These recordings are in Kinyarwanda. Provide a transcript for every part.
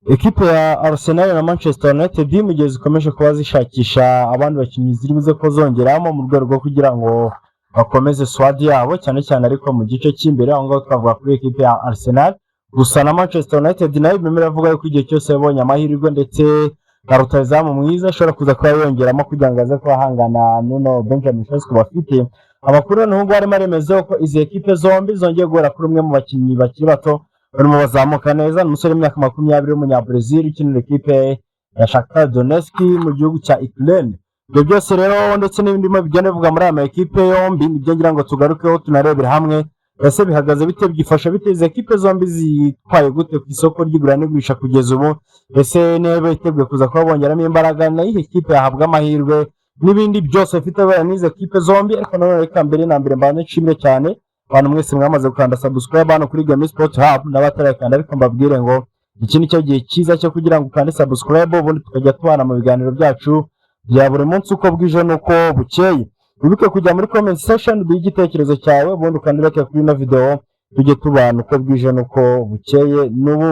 Ekipe ya Arsenal na Manchester United mu gihe zikomeje kuba zishakisha abandi bakinnyi ziribuze ko zongeramo mu rwego rwo kugira ngo bakomeze squad yabo cyane cyane ariko mu gice cy'imbere aho ngaho twavuga kuri ekipe ya Arsenal. Gusa na Manchester United nayo bimera avuga ko igihe cyose yabonye amahirwe ndetse na rutazamu mwiza ashobora kuza kuba yongeramo kugira ngo aze kubahangana Nuno Benjamin Sesko bafite. Amakuru n'ubwo arimo aremeza ko izi ekipe zombi zongeye guhura kuri umwe mu bakinnyi bakiri bato barimo bazamuka neza, umusore w'imyaka 20 w'umunyabrazil ukinira ekipe ya Shakhtar Donetsk mu gihugu cya Ukraine. Ibyo byose rero ndetse n'ibindi bigenda bivuga muri aya ekipe yombi nibyo ngira ngo tugarukeho tunarebera hamwe ese bihagaze bite, byifasha biteze ekipe zombi zitwaye gute ku isoko ry'igura n'igurisha kugeza ubu, ese niba biteguye kuza kuba bongeramo imbaraga na iyi ekipe yahabwa amahirwe n'ibindi byose bifite baya n'izo ekipe zombi. Ariko none reka mbere na mbere mbane nshimire cyane abantu mwese mwamaze gukanda subscribe hano kuri Game Sport Hub n'abatarakanda, ariko mbabwire ngo iki ni cyo gihe cyiza cyo kugira ngo ukande subscribe ubundi tukajya tubana mu biganiro byacu bya buri munsi uko bwije nuko bukeye. Wibuke kujya muri comment section duhe igitekerezo cyawe ubundi ukandike kuri ino video tujye tubana uko bwije nuko bukeye. N'ubu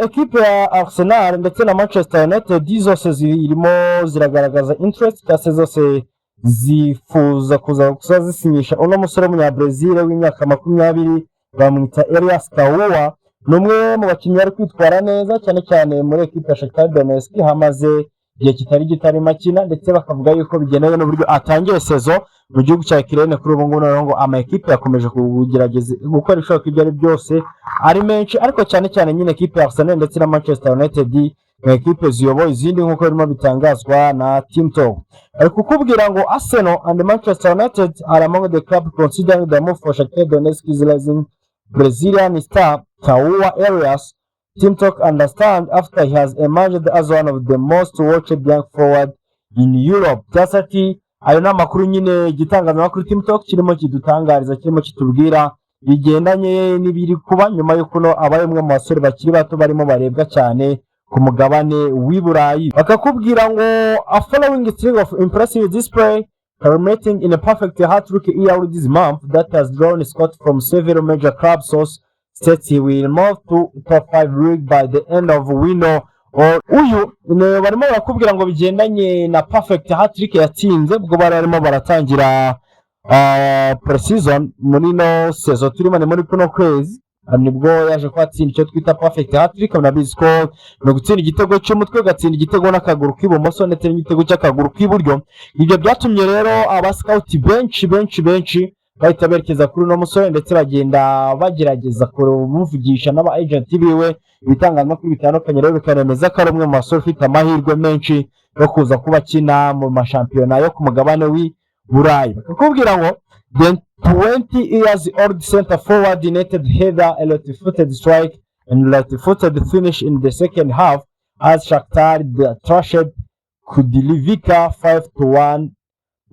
ekipe ya Arsenal ndetse na Manchester United zose zirimo ziragaragaza interest cyase zose zifuza kuza zisinyisha uno musore w'umunyabrazil w'imyaka 20 bamwita Elias Kaua. Numwe mu bakinnyi ari kwitwara neza cyane cyane muri ekipe ya Shakhtar Donetsk hamaze igihe kitari makina, ndetse bakavuga yuko bigenewe n'uburyo atangiye sezo mu gihugu cya Ukraine. Kuri ubu ngubu ngo ama ekipe yakomeje kugerageza gukora ishoboka ibyo ari byose ari menshi, ariko cyane cyane nyine ekipe ya Arsenal ndetse na Manchester United ekipe ziyoboye izindi nk'uko birimo bitangazwa na Team Talk. Ari kukubwira ngo Arsenal and Manchester United are among the club considering the move for Shakhtar Donetsk's rising Brazilian star Kaua Elias. Team Talk understand after he has emerged as one of the most watched young forward in Europe. Jasati ayo namakuru nyine igitangazamakuru Team Talk kirimo kidutangariza, kirimo kitubwira bigendanye n'ibiri kuba nyuma y'uko abaye umwe mu basore bakiri bato barimo barebwa cyane ku mugabane w'i Burayi. Bakakubwira ngo a following string of impressive display culminating in a perfect hat-trick early this month that has drawn Scott from several major clubs. Source states he will move to top 5 league by the end of window. Uyu barimo barakubwira ngo bigendanye na perfect hat-trick yatsinze ubwo barimo baratangira pre-season muri no season turimo muri kuno kwezi, nibwo yaje kwatsinda icyo twita perfect hat-trick. Nabizi ko no gutsinda igitego cy'umutwe, gatsinda igitego n'akaguru k'ibumoso ndetse n'igitego cy'akaguru k'iburyo. Ibyo byatumye rero aba scout benshi bahita berekeza kuri uno musore, ndetse bagenda bagerageza kumuvugisha n'aba agent biwe. Ibitangazamakuru bitandukanye rero bikanemeza ko ari umwe mu basore ufite amahirwe menshi yo kuza kuba akina mu mashampiyona yo ku mugabane w'i Burayi. Bakakubwira ngo the 20 years old center forward netted header, a left-footed strike and left-footed finish in the second half as Shakhtar trashed Kudilivika 5-1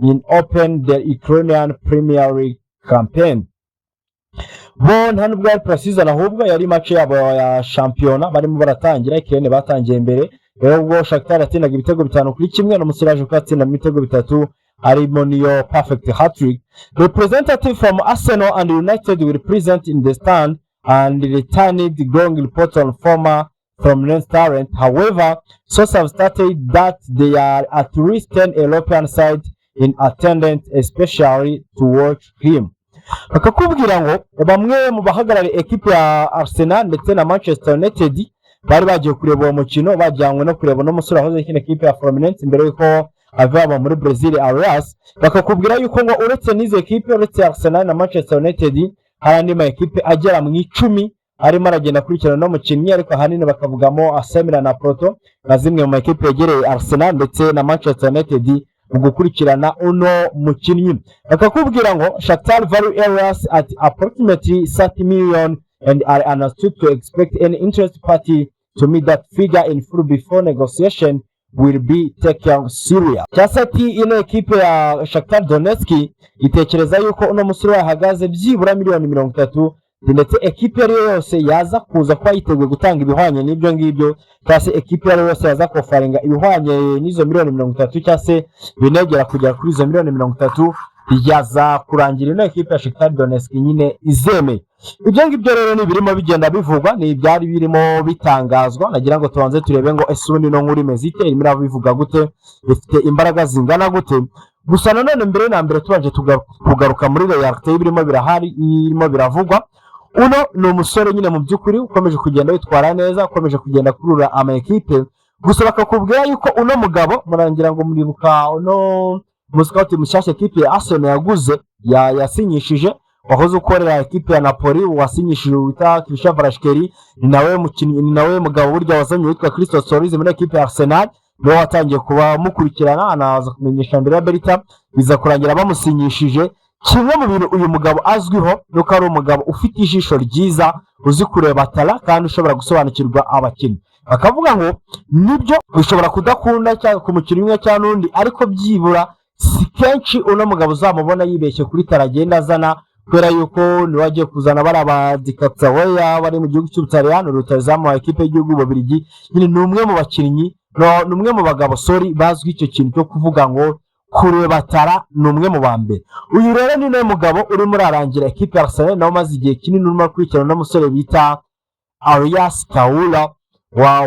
in open the Ukrainian Premier League campaign. Bon hano bwa pre-season ahubwo yari match yabo ya shampiyona barimo baratangira. Ukraine batangiye mbere rero ubwo Shakhtar yatsindaga ibitego 5-1 no musiraje ko atsinda ibitego 3 harimo niyo perfect hat-trick. Representative from Arsenal and United will present in the stand and returned growing report on former prominent talent. However, sources have stated that there are at least 10 European sides in attendance especially to watch him. Bakakubwira ngo bamwe mu bahagarariye ekipe ya Arsenal ndetse na Manchester United bari bagiye kureba uwo mukino, bajyanywe no kureba no musore wahoze ikina ekipe ya Fluminense mbere yuko avaba muri Brazil Arias. Bakakubwira yuko ngo uretse n'izo ekipe, uretse Arsenal na Manchester United hari andi ma ekipe agera mu 10 arimo aragenda kurikirana no mukinnyi, ariko ahanini bakavugamo Asemira na Porto na zimwe mu ekipe yegereye Arsenal ndetse na Manchester United ugukurikirana uno mukinnyi. Bakakubwira ngo Shakhtar value Elias at approximately 30 million and are understood to expect any interest party to meet that figure in full before negotiation will be taken serious. Jasati ino ekipe ya Shakhtar Donetsk itekereza yuko uno musore wahagaze byibura miliyoni 30, ndetse ekipe yari yose yaza kuza kwa yiteguye gutanga ibihwanye n'ibyo ngibyo, cyase ekipe yari yose yaza kofaringa ibihwanye n'izo miliyoni 30 cyase binegera kugera kuri izo miliyoni 30 yaza kurangira ino ekipe ya Shakhtar Donetsk nyine izeme. ibyo ngibyo rero ni birimo bigenda bivugwa, ni ibyari birimo bitangazwa. Nagira ngo tubanze turebe ngo ese ubundi no nkuru imeze ite, irimo irabivuga gute, ifite imbaraga zingana gute. Gusa nanone mbere na mbere tubanje kugaruka muri realite y'ibirimo birahari, irimo biravugwa. Uno ni umusore nyine mu by'ukuri ukomeje kugenda witwara neza, ukomeje kugenda kurura ama ekipe. Gusa bakakubwira yuko uno mugabo murangira ngo muribuka uno musikauti mushyashya ekipe ya Arsenal yaguze yasinyishije, wahoze ukorera ekipe ya Napoli, wasinyishije wita Christian Kvaratskhelia, ni nawe mugabo burya wazanye witwa Christos Solis muri ekipe ya Arsenal, niwe watangiye kuba mukurikirana, anaza kumenyesha Andrea Berta, biza kurangira bamusinyishije. Kimwe mu bintu uyu mugabo azwiho nuko ari umugabo ufite ijisho ryiza, uzi kureba tala kandi ushobora gusobanukirwa abakinnyi. Bakavuga ngo nibyo ushobora kudakunda cyangwa ku mukino umwe cyangwa n'undi, ariko byibura si kenshi uno mugabo uzamubona yibeshye kuri tala agenda azana, kubera yuko niwe wagiye kuzana bari abadikataweya bari mu gihugu cy'Ubutaliyani, rutazamu wa ekipe y'igihugu Bubiligi. Nyine ni umwe mu bakinnyi, ni umwe mu bagabo bazwi icyo kintu cyo kuvuga ngo kureba tara, ni umwe mu bambere. Uyu rero ni nawe mugabo urimo urarangira ekipe ya Arsenal, nawe maze igihe kinini urimo akurikirana n'umusore bita Arias Kaula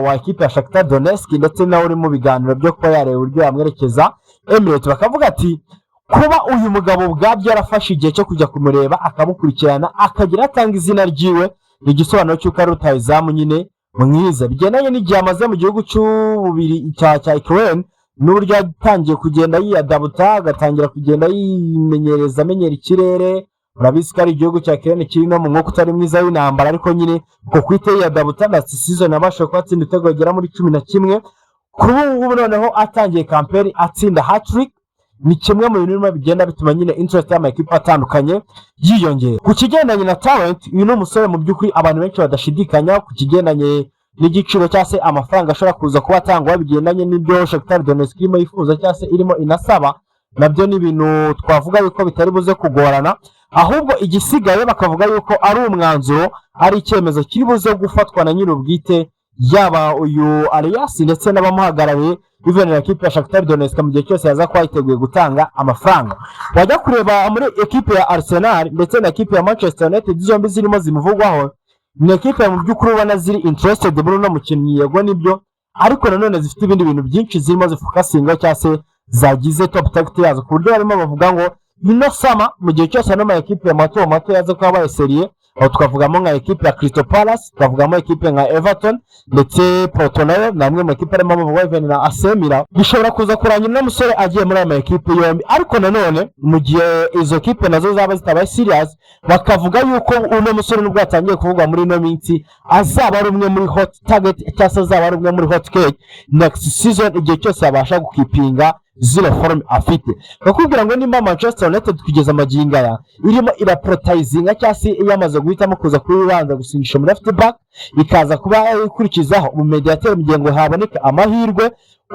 wa ekipe ya Shakhtar Donetsk, ndetse nawe uri mu biganiro byo kuba yareba uburyo yamwerekeza Emirates. Bakavuga ati kuba uyu mugabo ubwabyo yarafashe igihe cyo kujya kumureba akamukurikirana akagira atanga izina ryiwe, ni igisobanuro cy'uko ari rutahizamu nyine mwiza, bigendanye n'igihe amaze mu gihugu cy'ububiri cya Ukraine, n'uburyo yatangiye kugenda yiyadabuta, agatangira kugenda yimenyereza, amenyera ikirere. Murabizi ko ari igihugu cya Ukraine kiri no mu mwuka utari mwiza w'intambara, ariko nyine uko kwita yiyadabuta na season abasha kwatsinda ibitego bigera muri 11. Kuri ubu noneho atangiye kampeni atsinda hat-trick, ni kimwe mu bintu bigenda bituma nyine interest y'amakipe atandukanye yiyongera. Ku kigendanye na talent, uyu ni umusore mu by'ukuri abantu benshi badashidikanya ku kigendanye n'igiciro cyangwa se amafaranga ashobora kuza kuba atangwa, bigendanye n'ibyo Shakhtar Donetsk irimo yifuza cyangwa se irimo inasaba. Nabyo ni ibintu twavuga yuko bitari buze kugorana, ahubwo igisigaye bakavuga yuko ari umwanzuro, ari icyemezo kiri buze gufatwa na nyir'ubwite, yaba uyu Arias ndetse n'abamuhagarariye bivenera ekipe ya Shakhtar Donetsk mu gihe cyose yaza kuba yiteguye gutanga amafaranga. Wajya kureba muri ekipe ya Arsenal ndetse na ekipe ya Manchester United, zombi zirimo zimuvugwaho, ni ekipe mu by'ukuri ubona ziri interested muri uno mukinnyi, yego nibyo, ariko nanone zifite ibindi bintu byinshi zirimo zifokasinga cyangwa se zagize top target yazo, ku buryo barimo bavuga ngo ino sama mu gihe cyose ano ma ekipe ya mato yaza kuba bayeseriye. Aho twavugamo nka ekipe ya Crystal Palace, twavugamo ekipe nka Everton ndetse Porto nayo namwe mu ekipe arimo bavuga Even na AC Milan. Bishobora kuza kurangira n'umusore agiye muri ama ekipe yombi, ariko nanone mu gihe izo ekipe nazo zaba zitabaye serious, bakavuga yuko uno musore nubwo atangiye kuvugwa muri no minsi azaba ari umwe muri hot target cyangwa azaba ari umwe muri hot cake next season, igihe cyose yabasha gukipinga zile form afite. Bakubwira ngo nimba Manchester United kugeza amaginga ya irimo iraprotizinga cyangwa se yamaze guhitamo kuza kubibanza gusinyisha muri left back, ikaza kuba ikurikizaho mu mediateur mu gihe ngo haboneka amahirwe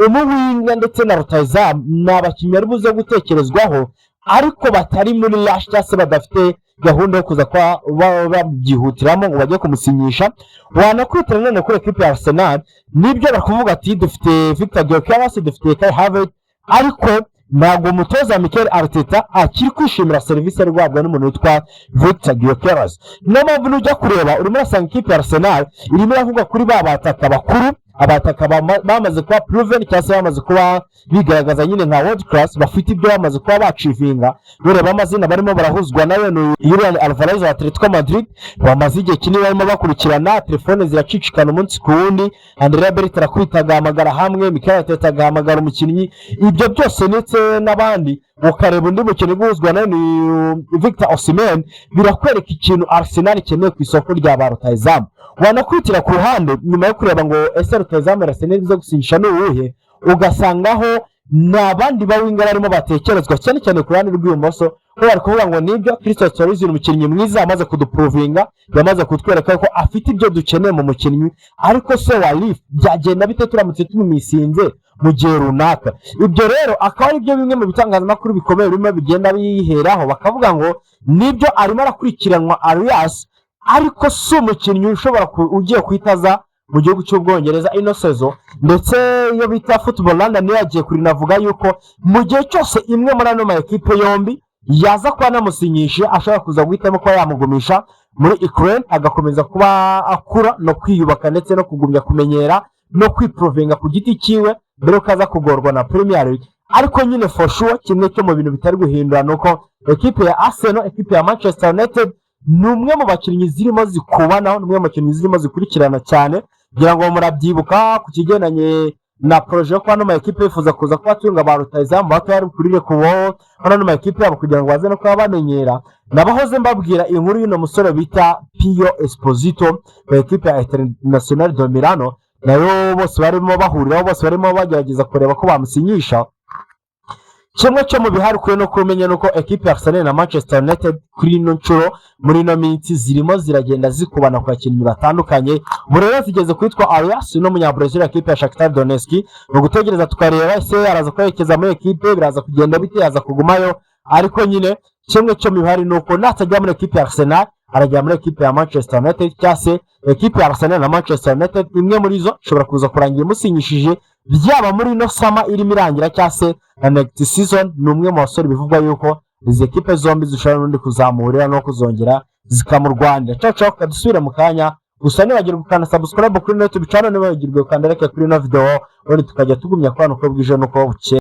umuwinga ndetse na rutahizamu, n'abakinnyi ari buze gutekerezwaho ariko batari muri rush cyangwa se badafite gahunda yo kuza kwa babyihutiramo ngo bajye kumusinyisha. Wanakwitira none kuri equipe ya Arsenal, nibyo bakuvuga ati dufite Victor Gyökeres, dufite Kai Havertz, ariko ntabwo umutoza Mikel Arteta akiri kwishimira serivisi ari guhabwa n'umuntu witwa Victor Gyökeres. Niyo mpamvu nujya kureba urimo urasanga ikipe ya Arsenal irimo iravuga kuri ba bataka bakuru, abataka bamaze kuba proven cyangwa se bamaze kuba bigaragaza nyine nka world class, bafite ibyo bamaze kuba bacivinga. Ureba amazina barimo barahuzwa nayo ni Julian Alvarez wa Atletico Madrid, bamaze igihe kinini barimo bakurikirana, telefone ziracicikana umunsi ku wundi, Andrea Berta arakwitaga amagara hamwe, Mikel Arteta agahamagara umukinnyi, ibyo byose ndetse n'abandi ukareba undi mukinnyi guhuzwa nayo ni Victor Osimhen, birakwereka ikintu Arsenal ikeneye ku isoko rya ba rutahizamu. Wanakwitira ku ruhande nyuma yo kureba ngo ese rutahizamu Arsenal izo gusinyisha ni uwuhe, ugasangaho n'abandi bawinga barimo batekerezwa cyane cyane ku ruhande rw'ibumoso, ko bari kuvuga ngo nibyo Christos Solis ni umukinnyi mwiza, amaze kuduprovinga, yamaze kutwereka ko afite ibyo dukeneye mu mukinnyi, ariko se Walif byagenda bite turamutse tumumisinze mu gihe runaka. Ibyo rero akaba ari byo bimwe mu bitangazamakuru bikomeye birimo bigenda biheraho, bakavuga ngo nibyo arimo arakurikiranwa Arias, ariko si umukinnyi ushobora ugiye kwitaza mu gihugu cy'Ubwongereza ino sezo. Ndetse iyo bita Football London niyo yagiye kurinavuga yuko mu gihe cyose imwe muri ano ma ekipe yombi yaza kuba namusinyisha, ashobora kuza guhitamo ko yamugumisha muri Ukraine agakomeza kuba akura no kwiyubaka ndetse no kugumya kumenyera no kwiprovinga ku giti cyiwe mbere ko aza kugorwa na Premier League. Ariko nyine for sure kimwe cyo mu bintu bitari guhindura nuko equipe ya Arsenal, equipe ya Manchester United numwe mu bakinnyi zirimo zikubanaho, numwe mu bakinnyi zirimo zikurikirana cyane, kugira ngo murabyibuka ku kigendanye na projet yo kwano ma equipe yifuza kuza kwatunga ba rutayizamu bato yari kurire kubo hano ma equipe yabo kugira ngo baze no kuba bamenyera. Nabahoze mbabwira inkuru y'ino musore bita Pio Esposito wa equipe ya Internazionale do Milano, nayo bose barimo bahuriraho, bose barimo bagerageza kureba ko bamusinyisha. Kimwe cyo mu bihari kuri no kumenya nuko equipe ya Arsenal na Manchester United kuri ino ncuro muri no minsi zirimo ziragenda zikubana ku bakinnyi batandukanye. Burera zigeze kwitwa Arias no munyabrazil equipe ya Shakhtar Donetsk, no gutegereza tukareba ese araza kwerekeza muri equipe biraza kugenda bite, yaza kugumayo. Ariko nyine kimwe cyo mu bihari nuko natajya muri equipe ya Arsenal arajya muri equipe ya Manchester United, cyase equipe ya Arsenal na Manchester United imwe muri zo ishobora kuza kurangira musinyishije byaba muri no sama irimo irangira cyase na next season. Numwe mu basore bivugwa yuko izi equipe zombi zishobora n'undi kuzamurira no kuzongera zikamurwanira. Cyo kadusubire mu kanya, gusa nibagirwa gukanda subscribe kuri YouTube channel, nibagirwa gukanda like kuri no video, ubundi tukajya tugumya kwa nuko bwije nuko buke.